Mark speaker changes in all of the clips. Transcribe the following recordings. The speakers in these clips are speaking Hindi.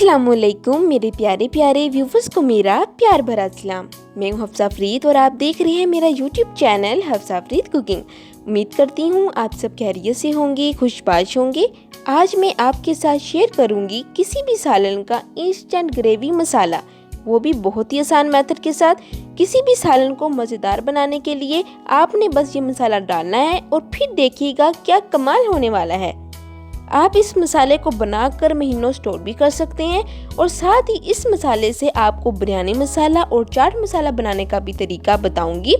Speaker 1: अस्सलामुअलैकुम मेरे प्यारे प्यारे व्यूवर्स को मेरा प्यार भरा सलाम। मैं हूं हफ्सा फरीद और आप देख रहे हैं मेरा YouTube channel Hafsa Farid cooking. उम्मीद करती हूं आप सब खैरियत से होंगे, खुशबाश होंगे। आज मैं आपके साथ शेयर करूंगी किसी भी सालन का इंस्टेंट ग्रेवी मसाला, वो भी बहुत ही आसान मेथड के साथ। किसी भी सालन को मज़ेदार बनाने के लिए आपने बस ये मसाला डालना है और फिर देखिएगा क्या कमाल होने वाला है। आप इस मसाले को बनाकर महीनों स्टोर भी कर सकते हैं और साथ ही इस मसाले से आपको बिरयानी मसाला और चाट मसाला बनाने का भी तरीका बताऊंगी।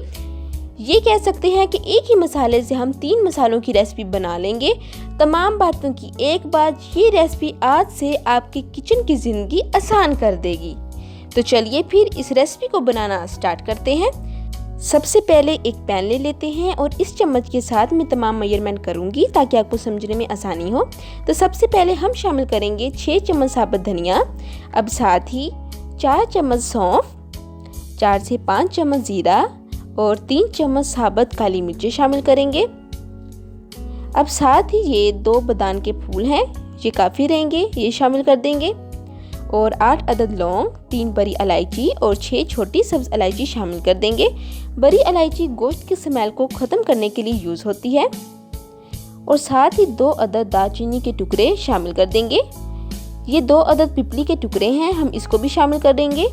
Speaker 1: ये कह सकते हैं कि एक ही मसाले से हम 3 मसालों की रेसिपी बना लेंगे। तमाम बातों की एक बात, ये रेसिपी आज से आपकी किचन की ज़िंदगी आसान कर देगी। तो चलिए फिर इस रेसिपी को बनाना स्टार्ट करते हैं। सबसे पहले एक पैन ले लेते हैं और इस चम्मच के साथ मैं तमाम मेजरमेंट करूंगी ताकि आपको समझने में आसानी हो। तो सबसे पहले हम शामिल करेंगे 6 चम्मच साबुत धनिया, अब साथ ही 4 चम्मच सौंफ, 4 से 5 चम्मच जीरा और 3 चम्मच साबुत काली मिर्चें शामिल करेंगे। अब साथ ही ये 2 बादाम के फूल हैं, ये काफ़ी रहेंगे, ये शामिल कर देंगे। और 8 अदद लौंग, 3 बड़ी इलायची और 6 छोटी सब्ज़ इलायची शामिल कर देंगे। बड़ी इलायची गोश्त की स्मेल को ख़त्म करने के लिए यूज़ होती है। और साथ ही 2 अदद दालचीनी के टुकड़े शामिल कर देंगे। ये 2 अदद पिपली के टुकड़े हैं, हम इसको भी शामिल कर देंगे।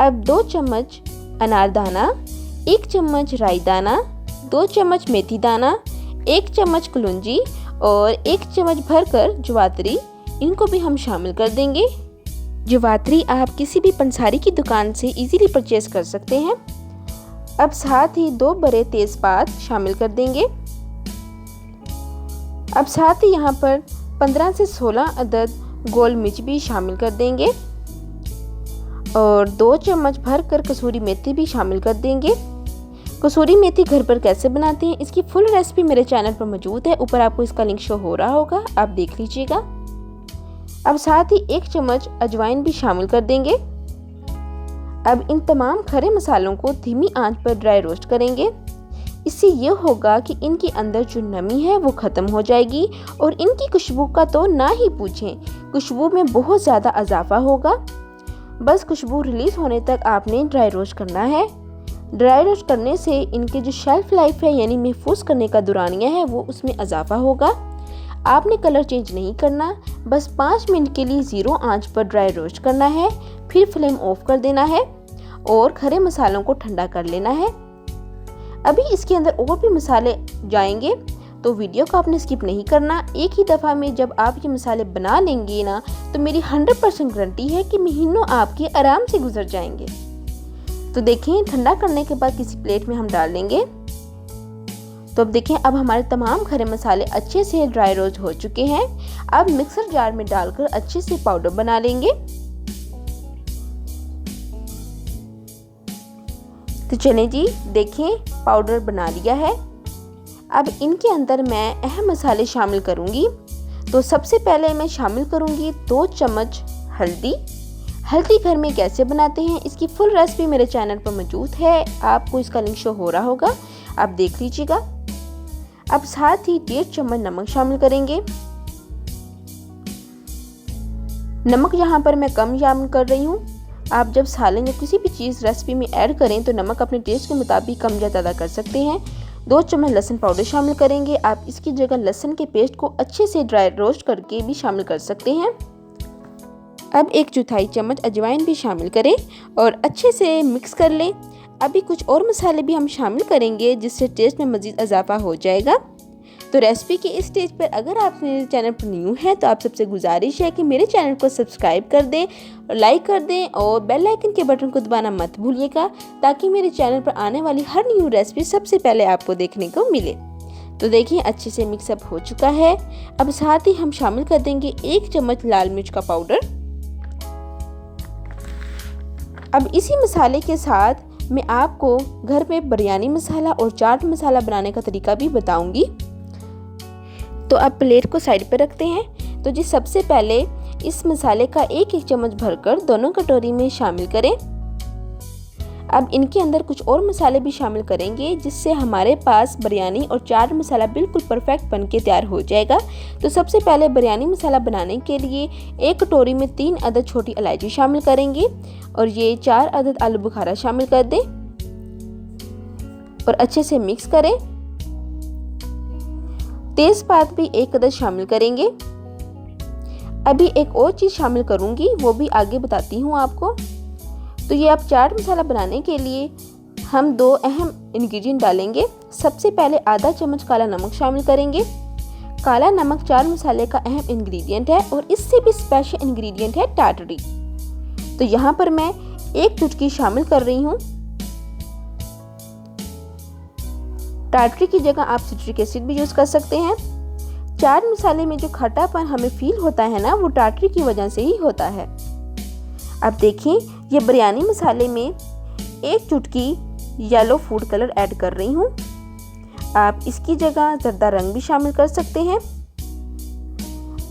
Speaker 1: अब 2 चम्मच अनारदाना, 1 चम्मच राई दाना, 2 चम्मच मेथी दाना, 1 चम्मच कलौंजी और 1 चम्मच भरकर जवातरी, इनको भी हम शामिल कर देंगे। जवातरी आप किसी भी पंसारी की दुकान से इजीली परचेज कर सकते हैं। अब साथ ही 2 बड़े तेज़पात शामिल कर देंगे। अब साथ ही यहाँ पर 15 से 16 अदद गोल मिर्च भी शामिल कर देंगे और 2 चम्मच भरकर कसूरी मेथी भी शामिल कर देंगे। कसूरी मेथी घर पर कैसे बनाते हैं इसकी फुल रेसिपी मेरे चैनल पर मौजूद है, ऊपर आपको इसका लिंक शो हो रहा होगा, आप देख लीजिएगा। अब साथ ही 1 चम्मच अजवाइन भी शामिल कर देंगे। अब इन तमाम खड़े मसालों को धीमी आंच पर ड्राई रोस्ट करेंगे। इससे ये होगा कि इनके अंदर जो नमी है वो ख़त्म हो जाएगी और इनकी खुशबू का तो ना ही पूछें, खुशबू में बहुत ज़्यादा इजाफा होगा। बस खुशबू रिलीज़ होने तक आपने ड्राई रोस्ट करना है। ड्राई रोस्ट करने से इनके जो शेल्फ लाइफ है यानी महफूज करने का दुरानिया है वो उसमें इजाफा होगा। आपने कलर चेंज नहीं करना, बस 5 मिनट के लिए 0 आंच पर ड्राई रोस्ट करना है, फिर फ्लेम ऑफ कर देना है और खड़े मसालों को ठंडा कर लेना है। अभी इसके अंदर और भी मसाले जाएंगे तो वीडियो को आपने स्किप नहीं करना। एक ही दफ़ा में जब आप ये मसाले बना लेंगे ना तो मेरी 100% गारंटी है कि महीनों आपके आराम से गुजर जाएंगे। तो देखें, ठंडा करने के बाद किसी प्लेट में हम डाल लेंगे। तो अब देखें, अब हमारे तमाम खड़े मसाले अच्छे से ड्राई रोस्ट हो चुके हैं। अब मिक्सर जार में डालकर अच्छे से पाउडर बना लेंगे। तो चलें जी, देखें पाउडर बना लिया है। अब इनके अंदर मैं अहम मसाले शामिल करूंगी। तो सबसे पहले मैं शामिल करूंगी 2 चम्मच हल्दी। हल्दी घर में कैसे बनाते हैं इसकी फुल रेसिपी मेरे चैनल पर मौजूद है, आपको इसका लिंक शो हो रहा होगा, आप देख लीजिएगा। अब साथ ही 1.5 चम्मच नमक शामिल करेंगे। नमक यहाँ पर मैं कम शामिल कर रही हूँ। आप जब सालन या किसी भी चीज़ रेसिपी में ऐड करें तो नमक अपने टेस्ट के मुताबिक कम या ज़्यादा कर सकते हैं। 2 चम्मच लहसुन पाउडर शामिल करेंगे। आप इसकी जगह लहसुन के पेस्ट को अच्छे से ड्राई रोस्ट करके भी शामिल कर सकते हैं। अब 1/4 चम्मच अजवाइन भी शामिल करें और अच्छे से मिक्स कर लें। अभी कुछ और मसाले भी हम शामिल करेंगे जिससे टेस्ट में मज़ीद इजाफा हो जाएगा। तो रेसिपी के इस स्टेज पर अगर आप मेरे चैनल पर न्यू हैं तो आप सबसे गुजारिश है कि मेरे चैनल को सब्सक्राइब कर दें और लाइक कर दें और बेल आइकन के बटन को दबाना मत भूलिएगा ताकि मेरे चैनल पर आने वाली हर न्यू रेसिपी सबसे पहले आपको देखने को मिले। तो देखिए, अच्छे से मिक्सअप हो चुका है। अब साथ ही हम शामिल कर देंगे 1 चम्मच लाल मिर्च का पाउडर। अब इसी मसाले के साथ मैं आपको घर में बिरयानी मसाला और चाट मसाला बनाने का तरीका भी बताऊंगी। तो अब प्लेट को साइड पर रखते हैं। तो जी सबसे पहले इस मसाले का 1-1 चम्मच भरकर दोनों कटोरी में शामिल करें। अब इनके अंदर कुछ और मसाले भी शामिल करेंगे जिससे हमारे पास बिरयानी और चाट मसाला बिल्कुल परफेक्ट बन के तैयार हो जाएगा। तो सबसे पहले बिरयानी मसाला बनाने के लिए एक कटोरी में 3 अदद छोटी इलायची शामिल करेंगे और ये 4 अदद आलू बुखारा शामिल कर दें और अच्छे से मिक्स करें। तेजपात भी 1 अदद शामिल करेंगे। अभी एक और चीज़ शामिल करूंगी, वो भी आगे बताती हूँ आपको। तो ये अब चाट मसाला बनाने के लिए हम 2 अहम इंग्रेडिएंट डालेंगे। सबसे पहले आधा चम्मच काला नमक शामिल करेंगे। काला नमक चाट मसाले का अहम इंग्रेडिएंट है और इससे भी स्पेशल इंग्रेडिएंट है टाटरी। तो यहाँ पर मैं 1 चुटकी शामिल कर रही हूँ। टाटरी की जगह आप सिट्रिक एसिड भी यूज़ कर सकते हैं। चाट मसाले में जो खट्टापन हमें फील होता है ना, वो टाटरी की वजह से ही होता है। अब देखें, ये बिरयानी मसाले में 1 चुटकी येलो फूड कलर ऐड कर रही हूँ। आप इसकी जगह जर्दा रंग भी शामिल कर सकते हैं।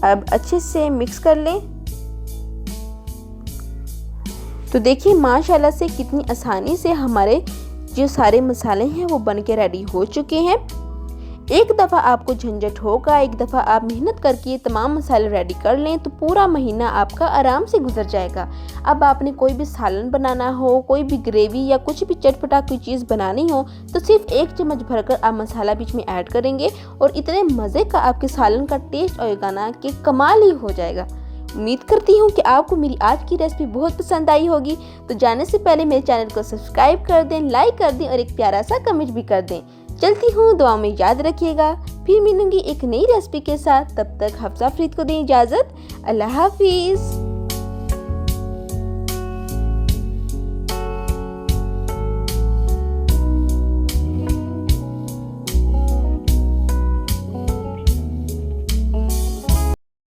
Speaker 1: अब अच्छे से मिक्स कर लें। तो देखिए माशाल्लाह से कितनी आसानी से हमारे जो सारे मसाले हैं वो बन के रेडी हो चुके हैं। एक दफ़ा आपको झंझट होगा, एक दफ़ा आप मेहनत करके ये तमाम मसाले रेडी कर लें तो पूरा महीना आपका आराम से गुजर जाएगा। अब आपने कोई भी सालन बनाना हो, कोई भी ग्रेवी या कुछ भी चटपटा कोई चीज़ बनानी हो तो सिर्फ 1 चम्मच भरकर आप मसाला बीच में ऐड करेंगे और इतने मज़े का आपके सालन का टेस्ट आएगा ना कि कमाल ही हो जाएगा। उम्मीद करती हूँ कि आपको मेरी आज की रेसिपी बहुत पसंद आई होगी। तो जाने से पहले मेरे चैनल को सब्सक्राइब कर दें, लाइक कर दें और एक प्यारा सा कमेंट भी कर दें। चलती हूँ, दुआ में याद रखिएगा। फिर मिलूंगी एक नई रेसिपी के साथ। तब तक हफ्सा फरीद को दें इजाज़त। अल्लाह हाफिज़।